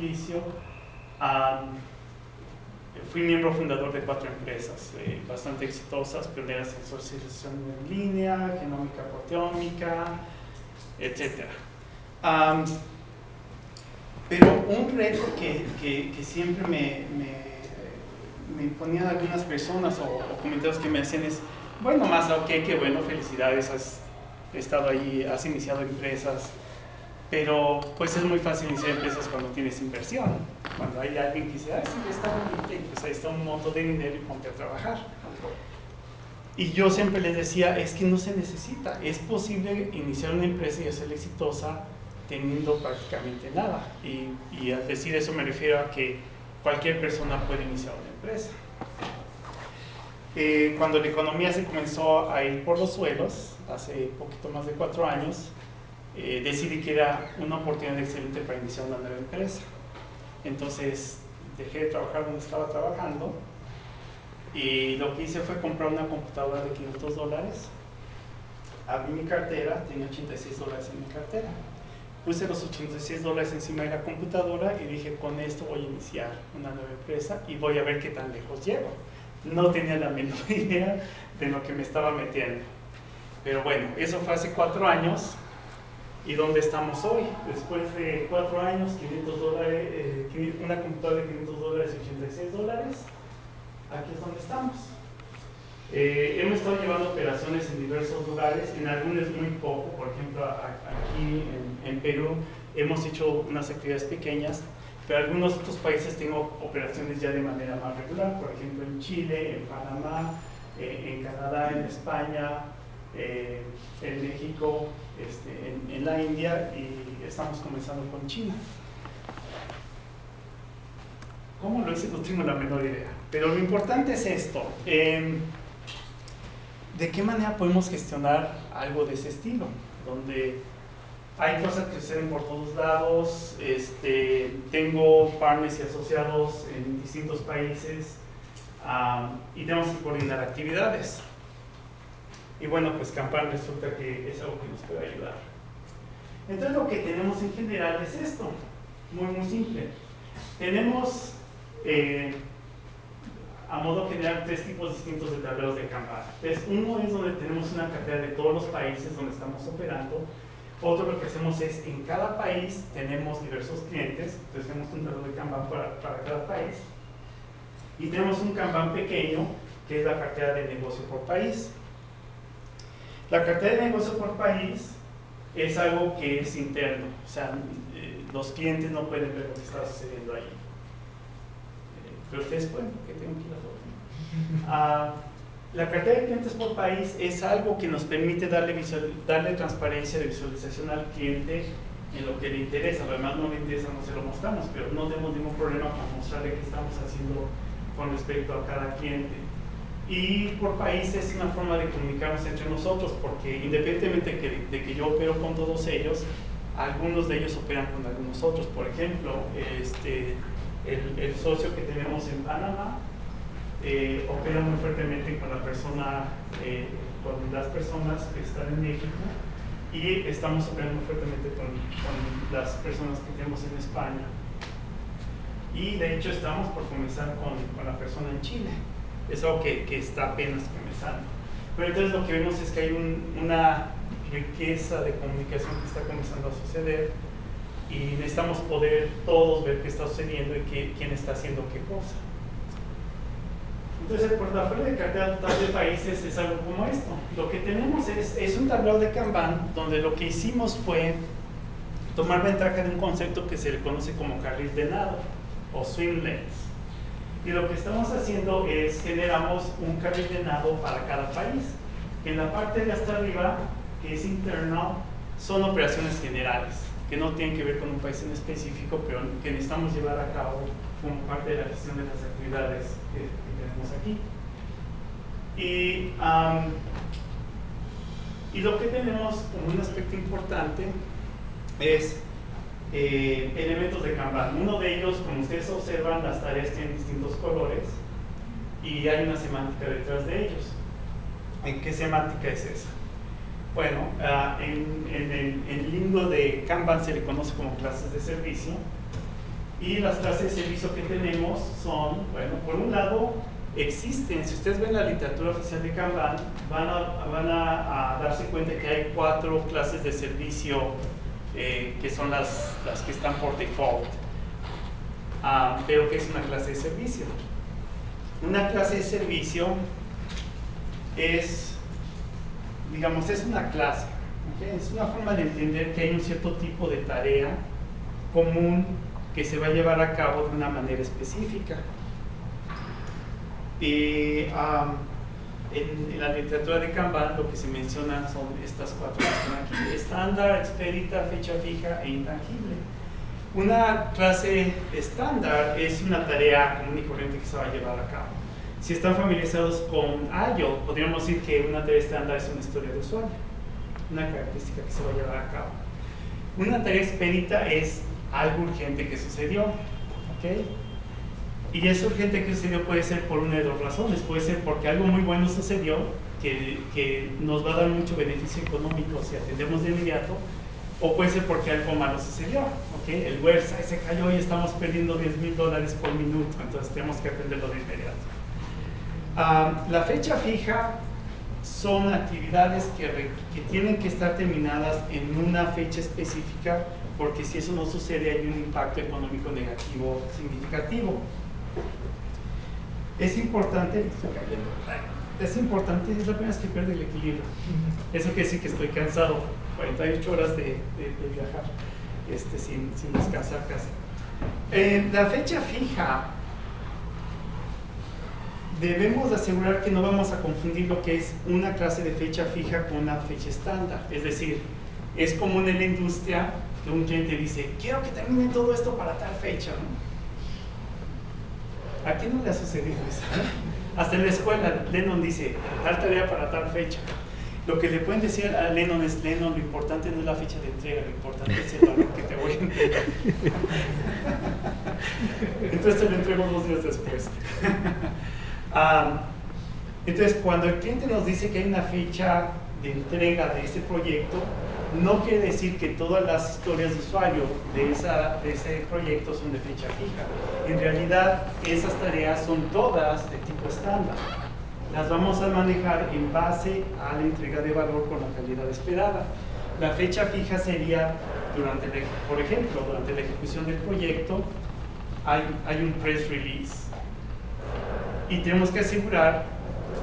silicio. Fui miembro fundador de 4 empresas bastante exitosas, pioneras en socialización en línea, genómica proteómica, etc. Pero un reto que siempre me ponían algunas personas o comentarios que me hacen es, bueno, Masa, ok, qué bueno, felicidades, has estado ahí, has iniciado empresas, pero pues es muy fácil iniciar empresas cuando tienes inversión. Cuando hay alguien que dice, sí, está bonito, y pues ahí está un monto de dinero y ponte a trabajar. Y yo siempre les decía, es que no se necesita, es posible iniciar una empresa y hacerla exitosa teniendo prácticamente nada. Y al decir eso me refiero a que cualquier persona puede iniciar una empresa. Cuando la economía se comenzó a ir por los suelos, hace poquito más de 4 años, decidí que era una oportunidad excelente para iniciar una nueva empresa. Entonces dejé de trabajar donde estaba trabajando y lo que hice fue comprar una computadora de $500. Abrí mi cartera, tenía $86 en mi cartera. Puse los $86 encima de la computadora y dije, con esto voy a iniciar una nueva empresa y voy a ver qué tan lejos llego. No tenía la menor idea de lo que me estaba metiendo. Pero bueno, eso fue hace 4 años. ¿Y dónde estamos hoy? Después de 4 años, $500, una computadora de $500 y $86, aquí es donde estamos. Hemos estado llevando operaciones en diversos lugares, en algunos muy poco. Por ejemplo, aquí en Perú hemos hecho unas actividades pequeñas, pero en algunos otros países tengo operaciones ya de manera más regular. Por ejemplo, en Chile, en Panamá, en Canadá, en España, en México, en la India, y estamos comenzando con China. ¿Cómo lo hice? No tengo la menor idea. Pero lo importante es esto. ¿De qué manera podemos gestionar algo de ese estilo? Donde hay cosas que suceden por todos lados, tengo partners y asociados en distintos países, y tenemos que coordinar actividades. Y bueno, pues Kanban resulta que es algo que nos puede ayudar. Entonces lo que tenemos en general es esto, muy simple. Tenemos a modo general 3 tipos distintos de tableros de Kanban. Entonces, uno es donde tenemos una cartera de todos los países donde estamos operando. Otro, lo que hacemos es, en cada país tenemos diversos clientes, entonces tenemos un tablero de Kanban para cada país. Y tenemos un Kanban pequeño, que es la cartera de negocio por país. La cartera de negocio por país es algo que es interno, o sea, los clientes no pueden ver lo que está sucediendo ahí. Pero ustedes pueden, porque tengo aquí la foto. La cartera de clientes por país es algo que nos permite darle transparencia de visualización al cliente en lo que le interesa. Además, no le interesa, no se lo mostramos, pero no tenemos ningún problema con mostrarle qué estamos haciendo con respecto a cada cliente. Y por país es una forma de comunicarnos entre nosotros, porque independientemente de que yo opero con todos ellos, algunos de ellos operan con algunos otros. Por ejemplo, el socio que tenemos en Panamá opera muy fuertemente con la persona, con las personas que están en México, y estamos operando muy fuertemente con las personas que tenemos en España. Y de hecho estamos por comenzar con la persona en Chile. Es algo que está apenas comenzando. Pero entonces lo que vemos es que hay una riqueza de comunicación que está comenzando a suceder, y necesitamos poder todos ver qué está sucediendo y quién está haciendo qué cosa. Entonces el portafolio de cartera total de países es algo como esto. Lo que tenemos es un tablero de Kanban donde lo que hicimos fue tomar ventaja de un concepto que se le conoce como carril de nado o swim lanes. Y lo que estamos haciendo es generamos un carril de nado para cada país. En la parte de hasta arriba, que es internal, son operaciones generales que no tienen que ver con un país en específico, pero que necesitamos llevar a cabo como parte de la gestión de las actividades que tenemos aquí. Y lo que tenemos como un aspecto importante es elementos de Kanban. Uno de ellos, como ustedes observan, las tareas tienen distintos colores y hay una semántica detrás de ellos. ¿Qué semántica es esa? Bueno, en el lingo de Kanban se le conoce como clases de servicio, Y las clases de servicio que tenemos son, bueno, por un lado, existen, si ustedes ven la literatura oficial de Kanban, van a darse cuenta que hay 4 clases de servicio que son las que están por default. Pero ¿qué es una clase de servicio? Una clase de servicio es, digamos, es una clase, ¿okay? Es una forma de entender que hay un cierto tipo de tarea común que se va a llevar a cabo de una manera específica. En la literatura de Kanban lo que se menciona son estas 4 que están aquí: estándar, expedita, fecha fija e intangible. Una clase estándar es una tarea común y corriente que se va a llevar a cabo. Si están familiarizados con Agile, podríamos decir que una tarea estándar es una historia de usuario, una característica que se va a llevar a cabo. Una tarea expedita es algo urgente que sucedió, ¿ok? Y eso urgente que sucedió puede ser por una de 2 razones. Puede ser porque algo muy bueno sucedió que nos va a dar mucho beneficio económico si atendemos de inmediato, o puede ser porque algo malo sucedió, ¿ok? El website se cayó y estamos perdiendo $10,000 por minuto, entonces tenemos que atenderlo de inmediato. La fecha fija son actividades que tienen que estar terminadas en una fecha específica, porque si eso no sucede hay un impacto económico negativo significativo. Es importante, es la primera vez que pierdo el equilibrio. Eso quiere decir que estoy cansado, 48 horas de viajar sin descansar casi. La fecha fija, debemos asegurar que no vamos a confundir lo que es una clase de fecha fija con una fecha estándar. Es decir, es común en la industria que un cliente dice: quiero que terminen todo esto para tal fecha, ¿no? ¿A quién no le ha sucedido eso? Hasta en la escuela, Lennon dice: tal tarea para tal fecha. Lo que le pueden decir a Lennon es: Lennon, lo importante no es la fecha de entrega, lo importante es el valor que te voy a entregar. Entonces te lo entrego 2 días después. Entonces, cuando el cliente nos dice que hay una fecha de entrega de ese proyecto, no quiere decir que todas las historias de usuario de ese proyecto son de fecha fija. En realidad, esas tareas son todas de tipo estándar. Las vamos a manejar en base a la entrega de valor con la calidad esperada. La fecha fija sería, por ejemplo, durante la ejecución del proyecto, hay un press release. Y tenemos que asegurar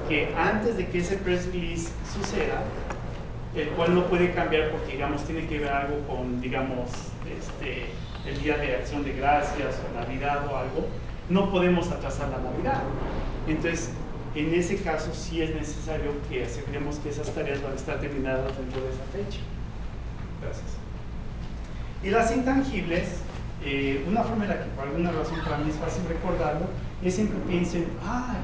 que antes de que ese press release suceda, el cual no puede cambiar porque, digamos, tiene que ver algo con, digamos, el Día de Acción de Gracias o Navidad o algo, no podemos atrasar la Navidad. Entonces, en ese caso sí es necesario que aseguremos que esas tareas van a estar terminadas dentro de esa fecha. Gracias. Y las intangibles, una forma en la que por alguna razón para mí es fácil recordarlo, es siempre piensen: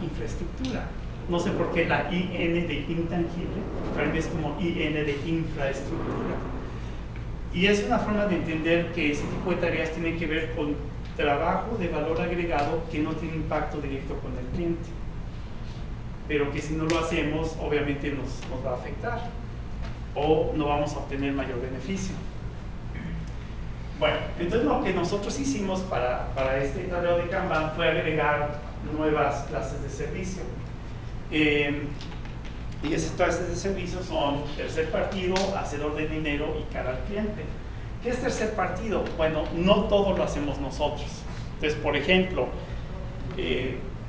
infraestructura. No sé por qué la IN de intangible, para mí es como IN de infraestructura. Y es una forma de entender que ese tipo de tareas tienen que ver con trabajo de valor agregado que no tiene impacto directo con el cliente, pero que si no lo hacemos, obviamente nos va a afectar o no vamos a obtener mayor beneficio. Bueno, entonces lo que nosotros hicimos para este tablero de Kanban fue agregar nuevas clases de servicio. Y esas clases de servicio son tercer partido, hacedor de dinero y cara al cliente. ¿Qué es tercer partido? Bueno, no todo lo hacemos nosotros. Entonces, por ejemplo,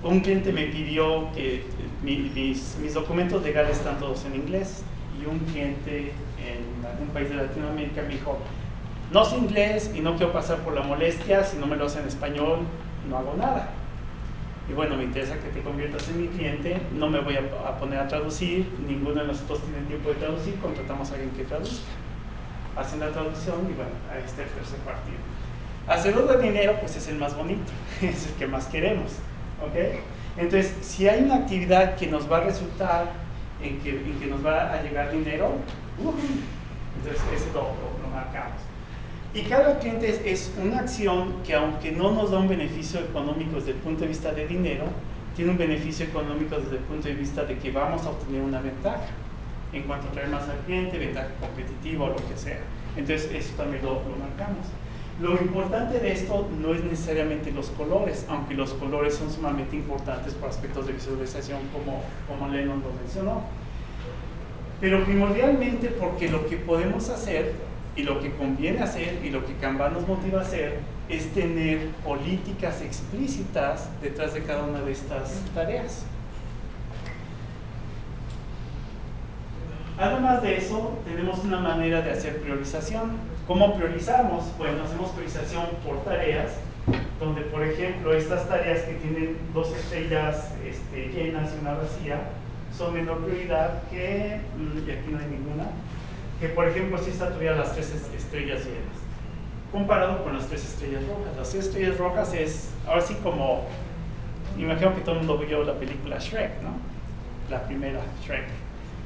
un cliente me pidió que mis documentos legales están todos en inglés, y un cliente en algún país de Latinoamérica me dijo: no sé inglés y no quiero pasar por la molestia, si no me lo hacen en español no hago nada. Y bueno, me interesa que te conviertas en mi cliente, no me voy a poner a traducir, ninguno de nosotros tiene tiempo de traducir, contratamos a alguien que traduzca. Hacen la traducción y bueno, ahí está el tercer partido. Hacedor de dinero, pues es el más bonito, es el que más queremos, ¿ok? Entonces, si hay una actividad que nos va a resultar en que nos va a llegar dinero, entonces ese lo marcamos. Y cara al cliente es una acción que, aunque no nos da un beneficio económico desde el punto de vista de dinero, tiene un beneficio económico desde el punto de vista de que vamos a obtener una ventaja en cuanto a traer más al cliente, ventaja competitiva o lo que sea. Entonces, eso también lo marcamos. Lo importante de esto no es necesariamente los colores, aunque los colores son sumamente importantes por aspectos de visualización, como Lennon lo mencionó. Pero primordialmente porque lo que podemos hacer, y lo que conviene hacer, y lo que Kanban nos motiva a hacer, es tener políticas explícitas detrás de cada una de estas tareas. Además de eso, tenemos una manera de hacer priorización. ¿Cómo priorizamos? Bueno, hacemos priorización por tareas, donde por ejemplo estas tareas que tienen 2 estrellas llenas y una vacía son menor prioridad que, y aquí no hay ninguna, que por ejemplo si esta tuviera las 3 estrellas llenas, comparado con las 3 estrellas rojas. Las 3 estrellas rojas es, ahora sí como, imagino que todo el mundo vio la película Shrek, ¿no? La primera, Shrek.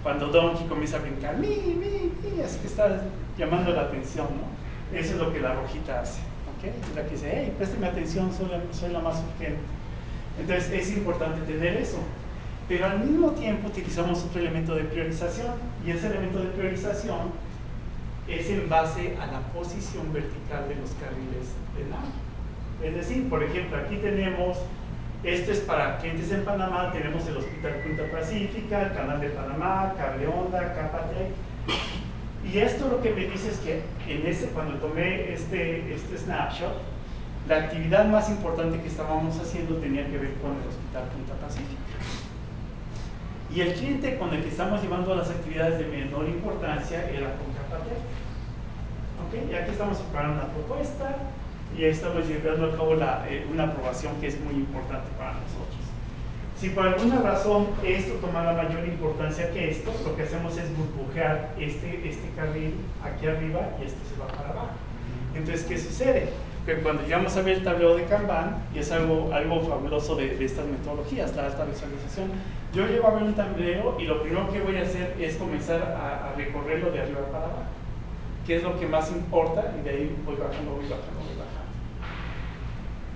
Cuando Donkey comienza a brincar, así que está llamando la atención, ¿no? Eso es lo que la rojita hace, ¿ok? Es la que dice, hey, présteme atención, soy la más urgente. Entonces es importante tener eso. Pero al mismo tiempo utilizamos otro elemento de priorización, y ese elemento de priorización es en base a la posición vertical de los carriles de nave. Es decir, por ejemplo, aquí tenemos, esto es para clientes en Panamá, tenemos el Hospital Punta Pacífica, el Canal de Panamá, Cable Onda, Capatec. Y esto lo que me dice es que cuando tomé este snapshot, la actividad más importante que estábamos haciendo tenía que ver con el Hospital Punta Pacífica. Y el cliente con el que estamos llevando las actividades de menor importancia era con Capatec. ¿Okay? Y aquí estamos preparando una propuesta y estamos llevando a cabo una aprobación que es muy importante para nosotros. Si por alguna razón esto toma la mayor importancia que esto, lo que hacemos es burbujear este carril aquí arriba y este se va para abajo. Entonces, ¿qué sucede? Que cuando llegamos a ver el tablero de Kanban, y es algo fabuloso de estas metodologías, la alta visualización, yo llego a ver un tablero y lo primero que voy a hacer es comenzar a recorrerlo de arriba para abajo, que es lo que más importa, y de ahí voy bajando.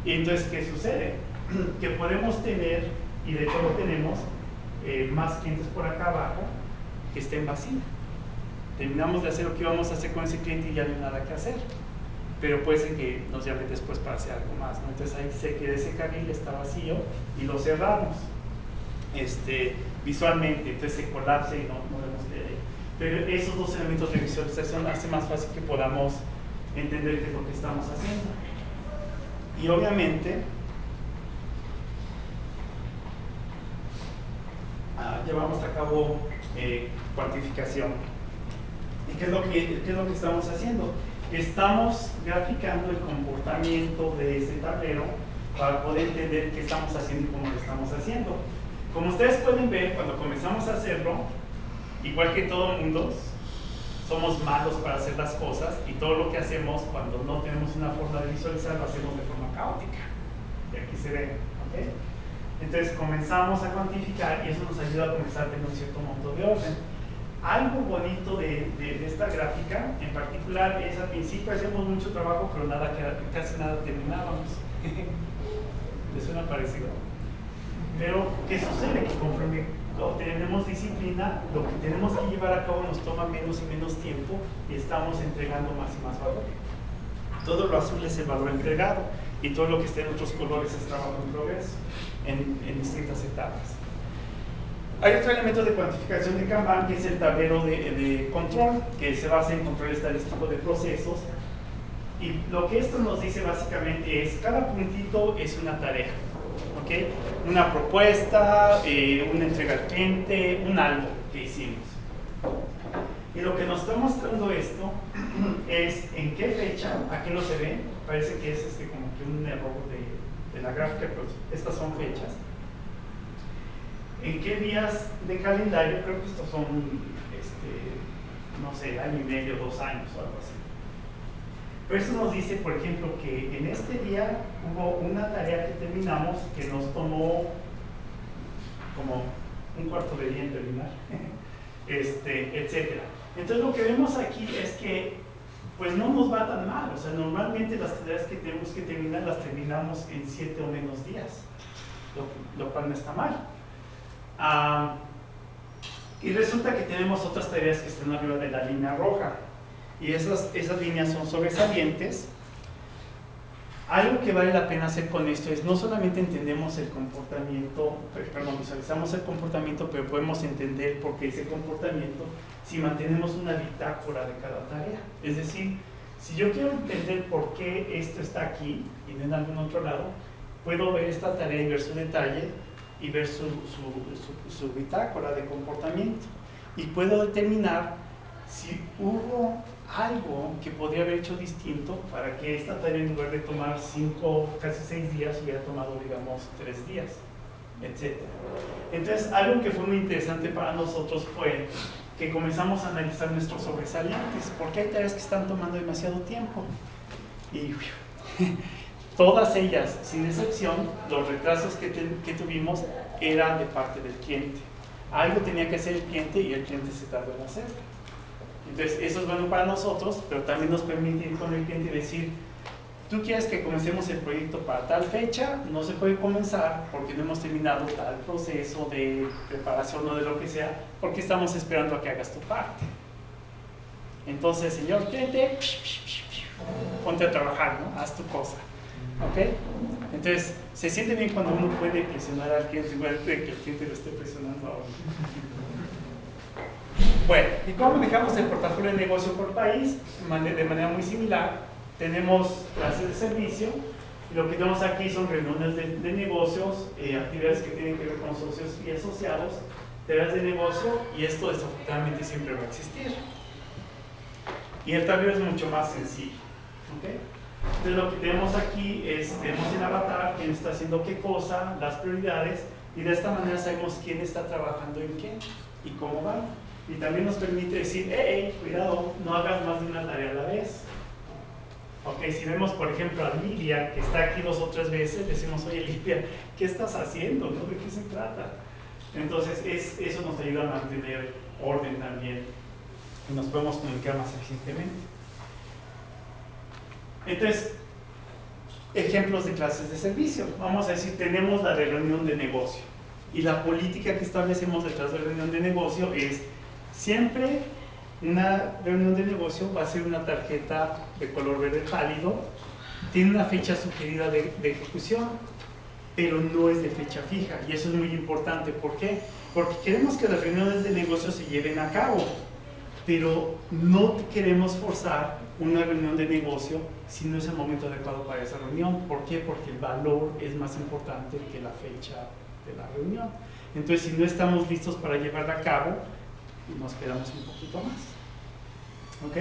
Y entonces, ¿qué sucede? Que podemos tener, y de hecho lo tenemos, más clientes por acá abajo que estén vacíos. Terminamos de hacer lo que íbamos a hacer con ese cliente y ya no hay nada que hacer. Pero puede ser que nos llame después para hacer algo más, ¿no? Entonces ahí sé que ese carril está vacío y lo cerramos visualmente, entonces se colapsa y no vemos que hay. Pero esos dos elementos de visualización hacen más fácil que podamos entender qué es lo que estamos haciendo. Y obviamente llevamos a cabo cuantificación. ¿Y qué es lo que estamos haciendo? Estamos graficando el comportamiento de ese tablero para poder entender qué estamos haciendo y cómo lo estamos haciendo. Como ustedes pueden ver, cuando comenzamos a hacerlo, igual que todo el mundo, somos malos para hacer las cosas, y todo lo que hacemos cuando no tenemos una forma de visualizar lo hacemos de forma caótica. Y aquí se ve, ¿ok? Entonces comenzamos a cuantificar y eso nos ayuda a comenzar a tener un cierto monto de orden. Algo bonito de esta gráfica en particular es al principio hacemos mucho trabajo, pero casi nada terminábamos. ¿Les suena parecido? Pero, ¿qué sucede? Que conforme tenemos disciplina, lo que tenemos que llevar a cabo nos toma menos y menos tiempo y estamos entregando más y más valor. Todo lo azul es el valor entregado y todo lo que esté en otros colores es trabajo en progreso en distintas etapas. Hay otro elemento de cuantificación de Kanban que es el tablero de control, que se basa en control estadístico de procesos. Y lo que esto nos dice básicamente es cada puntito es una tarea, ¿okay? Una propuesta, una entrega al cliente, un algo que hicimos. Y lo que nos está mostrando esto es en qué fecha, aquí no se ve, parece que es como que un error de la gráfica, pero estas son fechas. ¿En qué días de calendario? Creo que estos son, no sé, año y medio, 2 años o algo así. Pero eso nos dice, por ejemplo, que en este día hubo una tarea que terminamos que nos tomó como un cuarto de día en terminar, etc. Entonces lo que vemos aquí es que pues no nos va tan mal. O sea, normalmente las tareas que tenemos que terminar las terminamos en 7 o menos días, lo cual no está mal. Y resulta que tenemos otras tareas que están arriba de la línea roja y esas líneas son sobresalientes Algo que vale la pena hacer con esto es no solamente entendemos el comportamiento, perdón, visualizamos el comportamiento, pero podemos entender por qué ese comportamiento si mantenemos una bitácora de cada tarea. Es decir, si yo quiero entender por qué esto está aquí y no en algún otro lado, puedo ver esta tarea y ver su detalle y ver su bitácora de comportamiento. Y puedo determinar si hubo algo que podría haber hecho distinto para que esta tarea, en lugar de tomar 5, casi 6 días, hubiera tomado, digamos, 3 días, etc. Entonces, algo que fue muy interesante para nosotros fue que comenzamos a analizar nuestros sobresalientes, porque hay tareas que están tomando demasiado tiempo. Y todas ellas, sin excepción, los retrasos que tuvimos eran de parte del cliente. Algo tenía que hacer el cliente y el cliente se tardó en hacerlo. Entonces, eso es bueno para nosotros, pero también nos permite ir con el cliente y decir, tú quieres que comencemos el proyecto para tal fecha, no se puede comenzar porque no hemos terminado tal proceso de preparación o de lo que sea, porque estamos esperando a que hagas tu parte. Entonces, señor cliente, ponte a trabajar, ¿no? Haz tu cosa. ¿Ok? Entonces, se siente bien cuando uno puede presionar al cliente, igual de que el cliente lo esté presionando a uno. Bueno, ¿y cómo manejamos el portafolio de negocio por país? De manera muy similar. Tenemos clases de servicio, y lo que tenemos aquí son reuniones de negocios, actividades que tienen que ver con socios y asociados, tareas de negocio, y esto desafortunadamente siempre va a existir. Y el tablero es mucho más sencillo. ¿Okay? Entonces lo que tenemos aquí es, tenemos el avatar, quién está haciendo qué cosa, las prioridades, y de esta manera sabemos quién está trabajando en qué y cómo va. Y también nos permite decir, hey, cuidado, no hagas más de una tarea a la vez. Ok, si vemos por ejemplo a Lidia, que está aquí 2 o 3 veces, decimos, oye Lidia, ¿qué estás haciendo? ¿No? ¿De qué se trata? Entonces eso nos ayuda a mantener orden también y nos podemos comunicar más eficientemente. Entonces, ejemplos de clases de servicio. Vamos a decir, tenemos la de reunión de negocio y la política que establecemos detrás de la reunión de negocio es siempre una reunión de negocio va a ser una tarjeta de color verde pálido, tiene una fecha sugerida de ejecución, pero no es de fecha fija, y eso es muy importante. ¿Por qué? Porque queremos que las reuniones de negocio se lleven a cabo, pero no queremos forzar una reunión de negocio si no es el momento adecuado para esa reunión. ¿Por qué? Porque el valor es más importante que la fecha de la reunión. Entonces, si no estamos listos para llevarla a cabo, nos esperamos un poquito más. ¿Ok?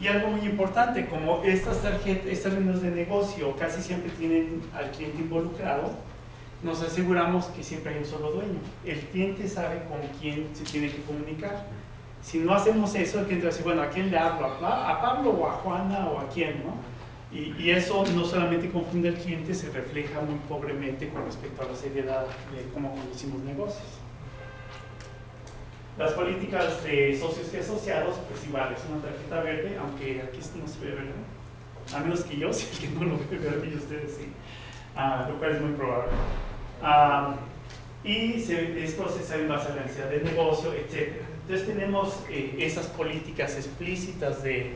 Y algo muy importante, como estas reuniones de negocio casi siempre tienen al cliente involucrado, nos aseguramos que siempre hay un solo dueño. El cliente sabe con quién se tiene que comunicar. Si no hacemos eso, el cliente va a decir, bueno, ¿a quién le hablo? ¿A Pablo o a Juana o a quién? ¿No? Y eso no solamente confunde al cliente, se refleja muy pobremente con respecto a la seriedad de cómo conducimos negocios. Las políticas de socios y asociados, pues igual, es una tarjeta verde, aunque aquí no se ve verde, a menos que yo, si el que no lo ve verde y ustedes sí, lo cual es muy probable. Y esto se sabe en base a la necesidad de negocio, etc. Entonces tenemos esas políticas explícitas de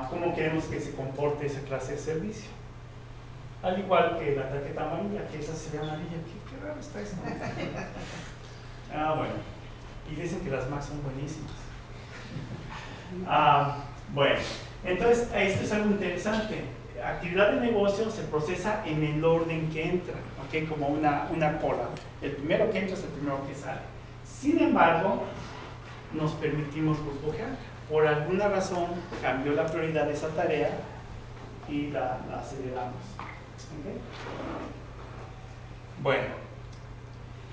cómo queremos que se comporte esa clase de servicio. Al igual que la tarjeta amarilla, que esa se ve amarilla. ¿Qué raro está esto? Bueno. Y dicen que las Mac son buenísimas. Bueno, entonces esto es algo interesante. Actividad de negocio se procesa en el orden que entra, ¿okay? Como una cola. El primero que entra es el primero que sale. Sin embargo, nos permitimos burbujear. Por alguna razón cambió la prioridad de esa tarea y la aceleramos. ¿Okay? Bueno,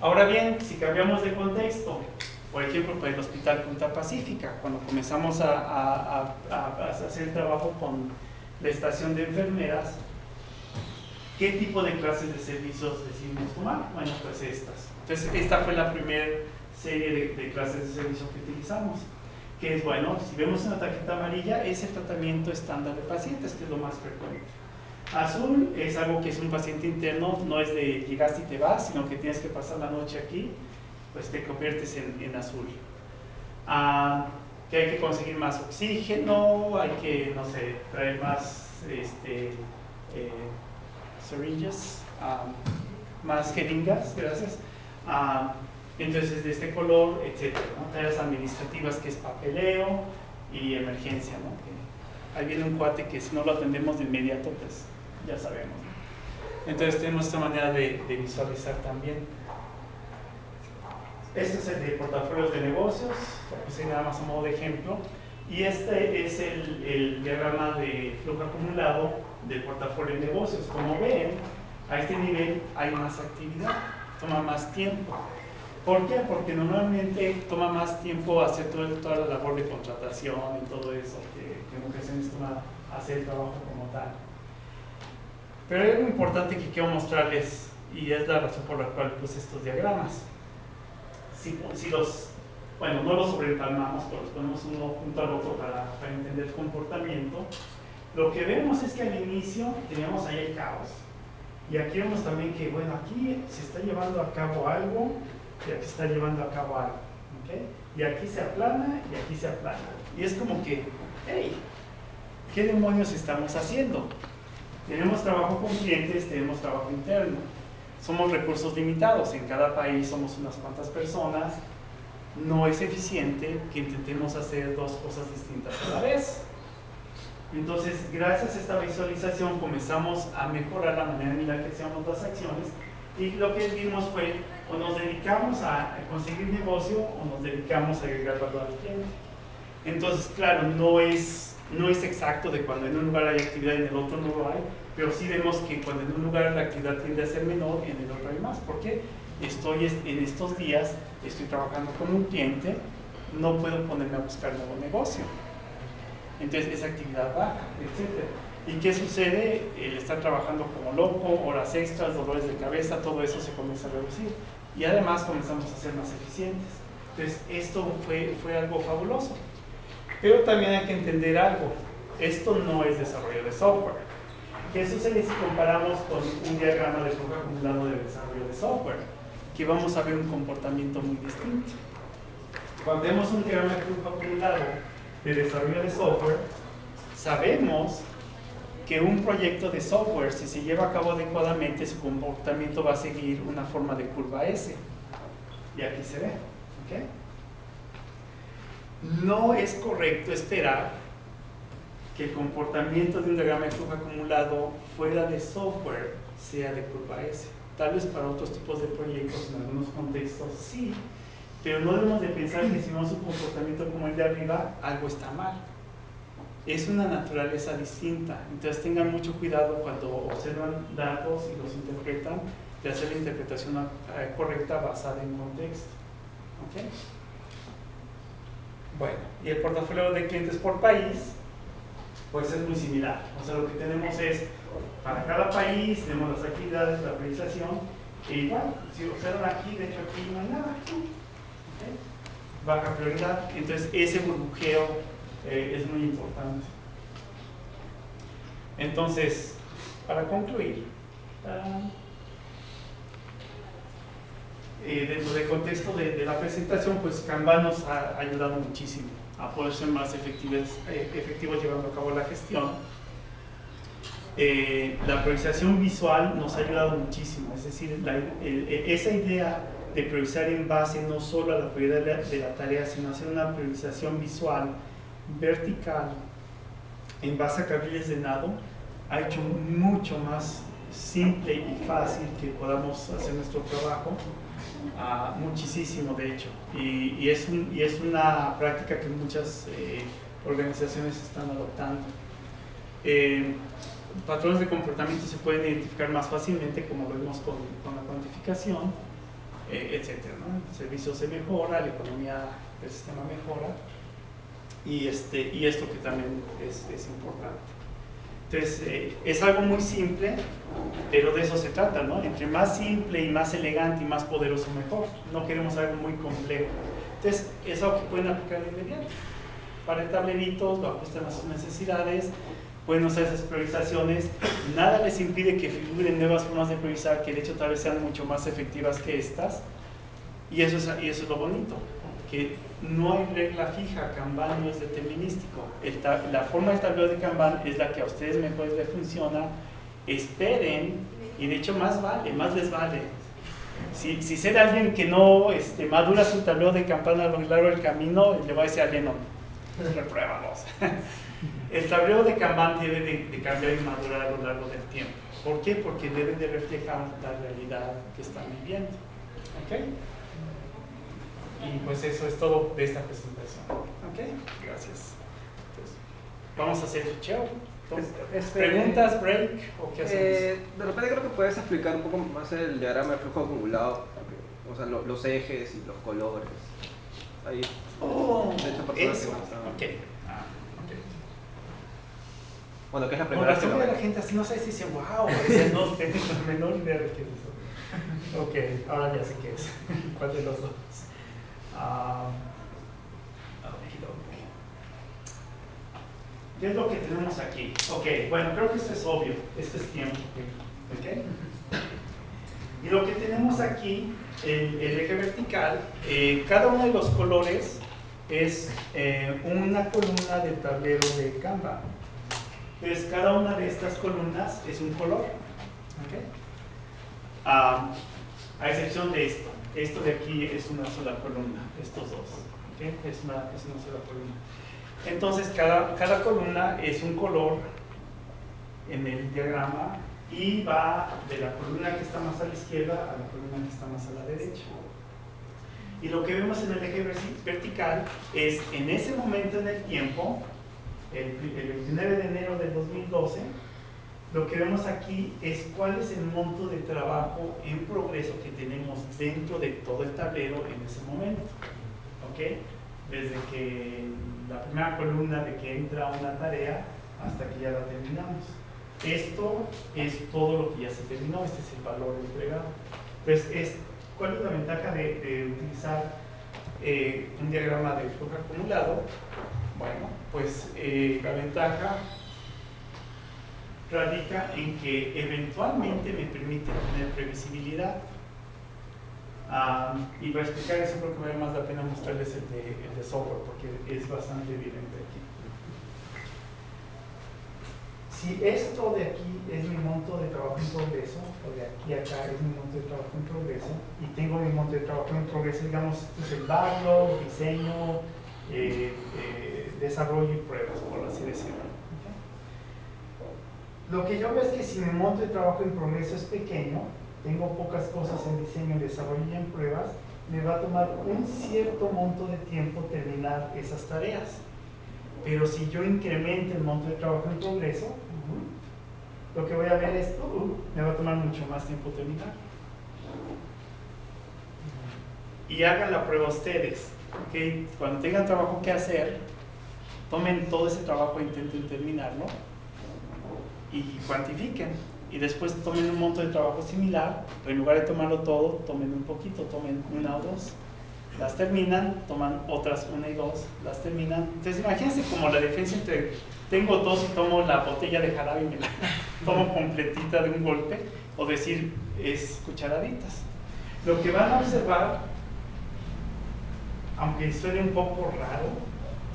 ahora bien, si cambiamos de contexto, por ejemplo, para el Hospital Punta Pacífica, cuando comenzamos a hacer el trabajo con la estación de enfermeras, ¿qué tipo de clases de servicios decidimos tomar? Bueno, pues estas. Entonces, esta fue la primera serie de clases de servicio que utilizamos, que es, bueno, si vemos una tarjeta amarilla, es el tratamiento estándar de pacientes, que es lo más frecuente. Azul es algo que es un paciente interno, no es de llegaste y te vas, sino que tienes que pasar la noche aquí, pues te conviertes en azul. Que hay que conseguir más oxígeno, hay que, no sé, traer más cerillas, más jeringas, gracias. Entonces, de este color, etcétera, ¿no? Tareas administrativas, que es papeleo y emergencia, ¿no? Que ahí viene un cuate que si no lo atendemos de inmediato, pues ya sabemos, ¿no? Entonces, tenemos esta manera de visualizar también. Este es el de portafolios de negocios, lo puse nada más a modo de ejemplo. Y este es el diagrama de flujo acumulado del portafolio de negocios. Como ven, a este nivel hay más actividad, toma más tiempo. ¿Por qué? Porque normalmente toma más tiempo hacer toda la labor de contratación y todo eso, que en ocasiones toma hacer el trabajo como tal. Pero hay algo importante que quiero mostrarles, y es la razón por la cual puse estos diagramas. Si los, bueno, no los sobreempalmamos, pero los ponemos uno junto al otro para entender el comportamiento, lo que vemos es que al inicio teníamos ahí el caos. Y aquí vemos también que, bueno, aquí se está llevando a cabo algo, y aquí se está llevando a cabo algo, ¿okay? Y aquí se aplana, y aquí se aplana. Y es como que, hey, ¿qué demonios estamos haciendo? Tenemos trabajo con clientes, tenemos trabajo interno. Somos recursos limitados, en cada país somos unas cuantas personas. No es eficiente que intentemos hacer dos cosas distintas a la vez. Entonces, gracias a esta visualización comenzamos a mejorar la manera en la que hacemos las acciones, y lo que vimos fue, o nos dedicamos a conseguir negocio o nos dedicamos a agregar valor al cliente. Entonces, claro, no es exacto de cuando en un lugar hay actividad y en el otro no lo hay, pero sí vemos que cuando en un lugar la actividad tiende a ser menor, en el otro hay más. ¿Por qué? En estos días estoy trabajando con un cliente, no puedo ponerme a buscar nuevo negocio. Entonces esa actividad baja, etc. ¿Y qué sucede? El estar trabajando como loco, horas extras, dolores de cabeza, todo eso se comienza a reducir. Y además comenzamos a ser más eficientes. Entonces esto fue algo fabuloso. Pero también hay que entender algo. Esto no es desarrollo de software. ¿Qué sucede si comparamos con un diagrama de flujo acumulado de desarrollo de software? Que vamos a ver un comportamiento muy distinto. Cuando vemos un diagrama de flujo acumulado de desarrollo de software, sabemos que un proyecto de software, si se lleva a cabo adecuadamente, su comportamiento va a seguir una forma de curva S. Y aquí se ve, ¿ok? No es correcto esperar que el comportamiento de un diagrama de flujo acumulado fuera de software sea de curva S. Tal vez para otros tipos de proyectos, en algunos contextos, sí, pero no debemos de pensar que si vemos un comportamiento como el de arriba, algo está mal. Es una naturaleza distinta, entonces tengan mucho cuidado cuando observan datos y los interpretan, de hacer la interpretación correcta basada en contexto. ¿Okay? Bueno, y el portafolio de clientes por país, pues es muy similar. O sea, lo que tenemos es, para cada país, tenemos las actividades, la priorización, e igual, si observan aquí, de hecho aquí no hay nada. ¿Okay? Baja prioridad, entonces ese burbujeo es muy importante. Entonces, para concluir, dentro del contexto de la presentación, pues Kanban nos ha ayudado muchísimo a poder ser más efectivos llevando a cabo la gestión. La priorización visual nos ha ayudado muchísimo, es decir, esa idea de priorizar en base no solo a la prioridad de la tarea, sino hacer una priorización visual, vertical, en base a carriles de nado, ha hecho mucho más simple y fácil que podamos hacer nuestro trabajo, muchísimo de hecho, y es una práctica que muchas organizaciones están adoptando. Patrones de comportamiento se pueden identificar más fácilmente, como lo vimos con la cuantificación, etcétera, ¿no? El servicio se mejora, la economía del sistema mejora, y esto que también es importante. Entonces, es algo muy simple, pero de eso se trata, ¿no? Entre más simple y más elegante y más poderoso, mejor. No queremos algo muy complejo. Entonces, es algo que pueden aplicar de inmediato. Para tableritos, lo ajustan a sus necesidades, pueden usar esas priorizaciones. Nada les impide que figuren nuevas formas de priorizar, que de hecho tal vez sean mucho más efectivas que estas. Y eso es lo bonito, que no hay regla fija. Kanban no es determinístico. La forma de tablero de Kanban es la que a ustedes mejor les funciona. Esperen Y de hecho más vale, más les vale. Si ser alguien que no madura su tablero de campana a lo largo del camino, le va a decir a alguien, no, repruébalos. El tablero de Kanban debe de cambiar y madurar a lo largo del tiempo. ¿Por qué? Porque debe de reflejar la realidad que están viviendo. ¿Ok? Y pues eso es todo de esta presentación. ¿Ok? Gracias. Entonces, vamos a hacer switcheo. ¿Preguntas, break o qué hacemos? De repente creo que puedes explicar un poco más el diagrama de flujo acumulado, o sea, los ejes y los colores. Ahí, de hecho, personas Eso. que no estaban. Ok. Bueno, que es la Con primera vez que razón lo de la ven. gente así no sé si dice wow, no tengo la menor idea de qué es eso. Ok, ahora ya sé qué es. ¿Cuál de los dos? ¿Qué es lo que tenemos aquí? Ok, bueno, creo que esto es obvio. Esto es tiempo. Ok. Y lo que tenemos aquí, el eje vertical, cada uno de los colores es una columna del tablero de Kanban. Entonces, cada una de estas columnas es un color. ¿Okay? A excepción de esto. Esto de aquí es una sola columna, estos dos. ¿Okay? Es una sola columna. Entonces, cada columna es un color en el diagrama y va de la columna que está más a la izquierda a la columna que está más a la derecha. Y lo que vemos en el eje vertical es en ese momento en el tiempo, el 29 de enero del 2012, lo que vemos aquí es cuál es el monto de trabajo en progreso que tenemos dentro de todo el tablero en ese momento. ¿Ok? Desde que la primera columna de que entra una tarea hasta que ya la terminamos. Esto es todo lo que ya se terminó, este es el valor entregado. Entonces, ¿cuál es la ventaja de utilizar un diagrama de flujo acumulado? Bueno, pues la ventaja radica en que eventualmente me permite tener previsibilidad. Y para explicar eso creo que vale más la pena mostrarles el de software porque es bastante evidente aquí. Si esto de aquí es mi monto de trabajo en progreso, o de aquí a acá es mi monto de trabajo en progreso, y tengo mi monto de trabajo en progreso, digamos, este es el backlog, diseño, desarrollo y pruebas, por así decirlo. ¿Okay? Lo que yo veo es que si mi monto de trabajo en progreso es pequeño, tengo pocas cosas en diseño, desarrollo y en pruebas, me va a tomar un cierto monto de tiempo terminar esas tareas. Pero si yo incremento el monto de trabajo en progreso, lo que voy a ver es, me va a tomar mucho más tiempo terminar. Y hagan la prueba ustedes. ¿Okay? Cuando tengan trabajo que hacer, tomen todo ese trabajo e intenten terminarlo y cuantifiquen. Y después tomen un monto de trabajo similar, pero en lugar de tomarlo todo, tomen un poquito, tomen una o dos. Las terminan, toman otras una y dos, las terminan. Entonces imagínense como la diferencia entre tengo dos y tomo la botella de jarabe y me la tomo completita de un golpe, o decir es cucharaditas. Lo que van a observar, aunque suene un poco raro,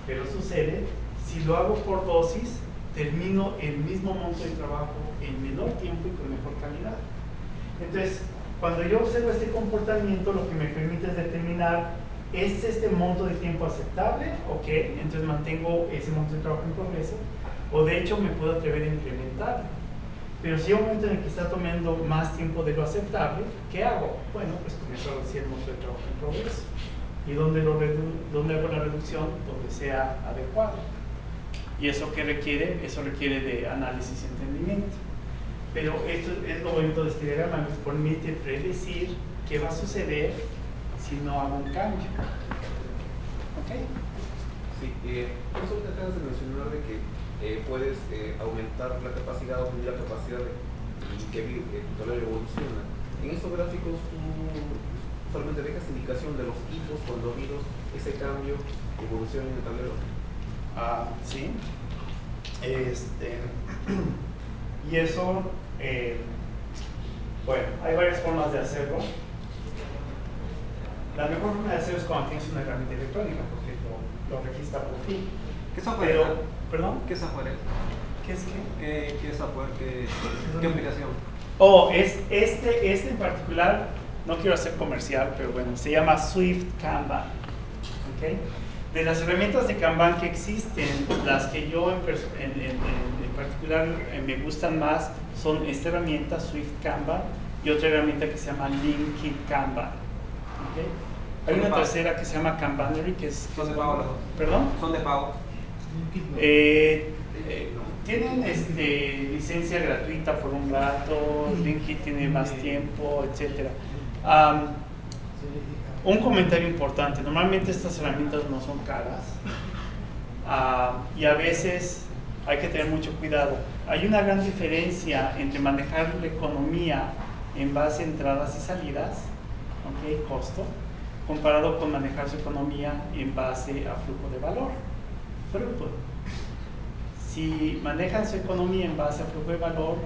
pero sucede, si lo hago por dosis, termino el mismo monto de trabajo en menor tiempo y con mejor calidad. Entonces, cuando yo observo este comportamiento, lo que me permite es determinar, ¿es este monto de tiempo aceptable? Ok, entonces mantengo ese monto de trabajo en progreso, o de hecho me puedo atrever a incrementarlo. Pero si hay un momento en el que está tomando más tiempo de lo aceptable, ¿qué hago? Bueno, pues comienzo a reducir el monto de trabajo en progreso. ¿Y dónde hago la reducción? Donde sea adecuado. ¿Y eso qué requiere? Eso requiere de análisis y entendimiento. Pero esto es lo bonito de este diagrama, me permite predecir qué va a suceder si no hago un cambio. ¿Ok? Sí, eso que acabas de mencionar de que puedes aumentar la capacidad o disminuir la capacidad y que tu tablero evoluciona. En estos gráficos tú solamente dejas indicación de los hitos cuando ha habido ese cambio, evolución en el tablero. Sí. Y eso, bueno, hay varias formas de hacerlo. La mejor forma de hacerlo es cuando tienes una herramienta electrónica, porque lo registra por ti. ¿Qué software Pero, es? ¿perdón? ¿Qué software es? ¿Qué es qué? ¿Qué software? ¿Qué aplicación? Este en particular, no quiero hacer comercial, pero bueno, se llama Swift Kanban. ¿Okay? De las herramientas de Kanban que existen, las que yo en particular me gustan más son esta herramienta, Swift Kanban, y otra herramienta que se llama Linkit Kanban. ¿Okay? Hay una tercera que se llama Kanbanery, que es... Son de pago las dos. ¿Perdón? Son de pago. Tienen licencia gratuita por un rato, Linkit tiene más tiempo, etc. Un comentario importante, normalmente estas herramientas no son caras y a veces hay que tener mucho cuidado. Hay una gran diferencia entre manejar la economía en base a entradas y salidas, ¿okay? Costo, comparado con manejar su economía en base a flujo de valor. Throughput. Si manejan su economía en base a flujo de valor,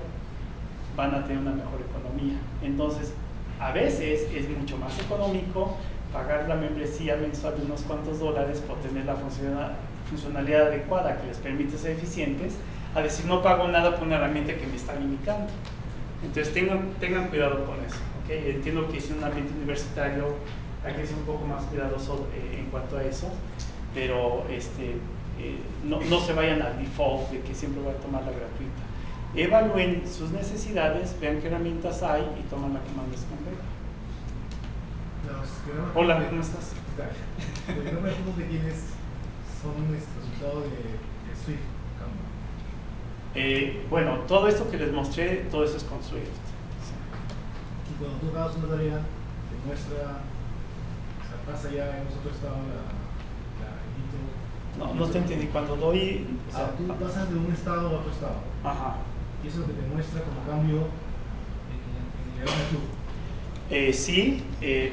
van a tener una mejor economía. Entonces, a veces es mucho más económico pagar la membresía mensual de unos cuantos dólares por tener la funcionalidad adecuada que les permite ser eficientes, a decir no pago nada por una herramienta que me está limitando. Entonces tengan cuidado con eso. ¿Okay? Entiendo que si en un ambiente universitario hay que ser un poco más cuidadoso en cuanto a eso, pero no se vayan al default de que siempre voy a tomar la gratuita. Evalúen sus necesidades, vean qué herramientas hay y toman la que más les convenga. Hola, ¿cómo estás? Los gráficos de quienes son resultado de Swift Kanban. Bueno, todo esto que les mostré, todo eso es con Swift. Sí. Y cuando tú hagas una tarea, te muestra, o sea, pasa ya, hemos otro estado la edito. No te entendí. Cuando doy... O sea, tú pasas de un estado a otro estado. Ajá. Y eso es lo que te muestra como cambio en el diagrama de flujo. Sí,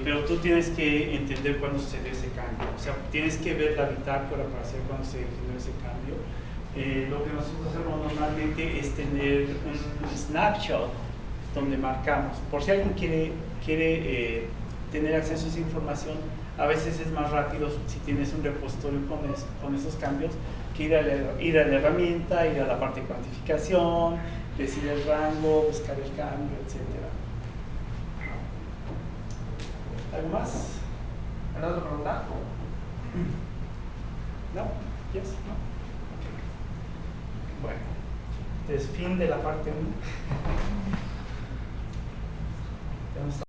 pero tú tienes que entender cuándo sucede ese cambio. O sea, tienes que ver la bitácora para saber cuándo se generó ese cambio. Lo que nosotros hacemos normalmente es tener un snapshot donde marcamos. Por si alguien quiere tener acceso a esa información, a veces es más rápido si tienes un repositorio con esos cambios que ir a la herramienta, ir a la parte de cuantificación, decir el rango, buscar el cambio, etc. ¿Algo más? ¿Alguna otra pregunta? ¿No? ¿Yes? ¿No? Okay. Bueno, este es fin de la parte 1.